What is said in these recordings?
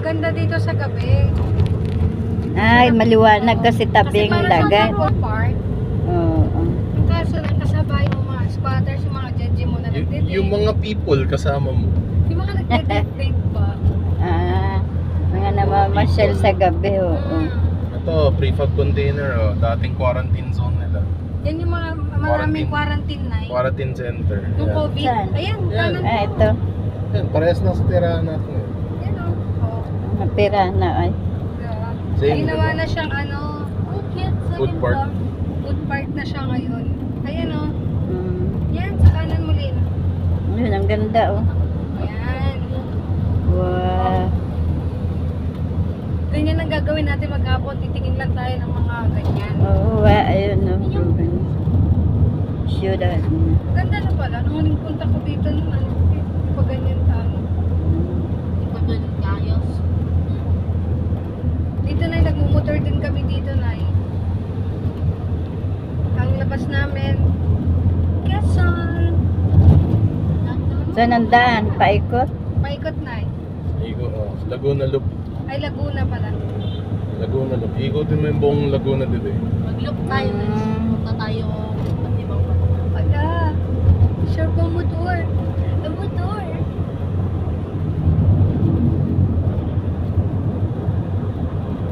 Maganda dito sa gabi. Ay, maliwanag kasi tabing dagat. Kasi park. Oo. Yung kaso nakasabay yung mga squatters, yung mga judge mo na nagtitig. Yung mga people kasama mo. Yung mga nagtitig ba? Mga namamasyal sa gabi, oo. Ito, prefab container, oh. Dating quarantine zone nila. Yan yung mga maraming quarantine na. Quarantine center. Yung Yan. COVID. Saan? Ayan, Yan. kanan. Ito. Yan, parehas na sa tirahan natin. Eh. Yan o. Oh. Napira na ay. Same, Ginawa diba? na siyang ano. Food park. Food park na siya ngayon. Ayan o. Mm. Yan, sa kanan mo Lin. Yun, ang ganda oh. Ayan. Wow. Ganyan ang gagawin natin maghapon. Titingin lang tayo ng mga ganyan. Oo, ayun oh. Syudad. Ganda na pala. Nung huling punta ko dito nung ano, di pa ganyan tayo. Di pa ganyan kayos. Dito na nagmumotor din kami dito na ang labas namin. Quezon. Saan ang daan? Paikot? Paikot na Igo, oh. Laguna Loop. Ay, Laguna pala. Laguna Loop. Ikutin mo yung buong Laguna dito eh. Mag-loop tayo, guys. Punta tayo at ibang Wala. Sure pang motor. Ang motor.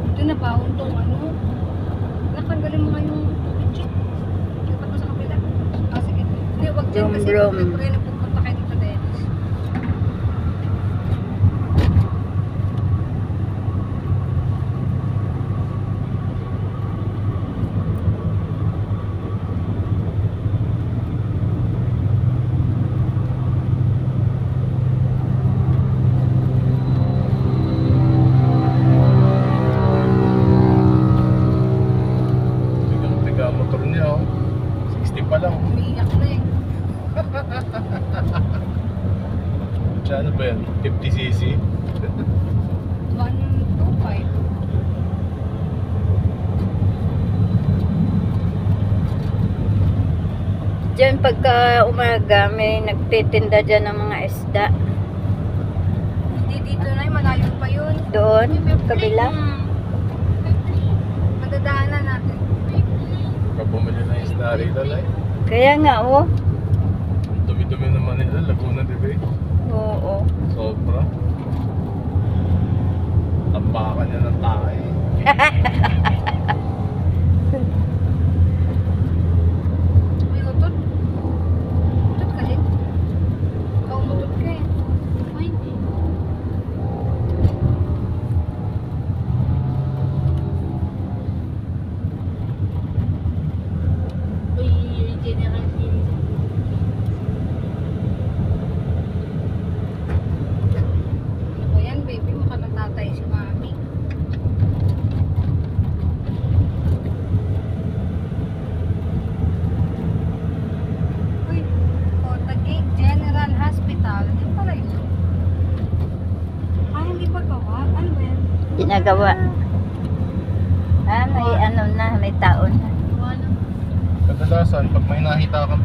Ito na baon tong ano. Nakanggalin mo nga yung legit. Dapat mo sa kapila. Sige. Hindi, wag dyan kasi Brum, brum. pre na pupunta kayo dito, Dennis. Tiga motor niya, oh. 60 pa lang. Umiiyak na eh. Siya ano ba yan? 50cc? 125. Diyan pagka umaga may nagtitinda dyan ng mga isda. Hindi dito na malayo pa yun. Doon, kabila. Madadaanan natin. Pag bumili na isda rito na eh. Kaya nga oh. Ang dumi-dumi naman nila. Laguna, di ba eh? Oo. Sobra. Tambakan niya ng tae. May utot. Utot ka din. Ikaw umutot ka eh. Ay, hindi. Uy, general series. Ano ba yan, baby? Mukha natatay si mami. Uy, Taguig General Hospital. Yan pala yun. Ay, hindi pa gawa. Ano ba yan? Ginagawa. May ano na, may taon na. Gawa na. Kadalasan, pag may nakita kang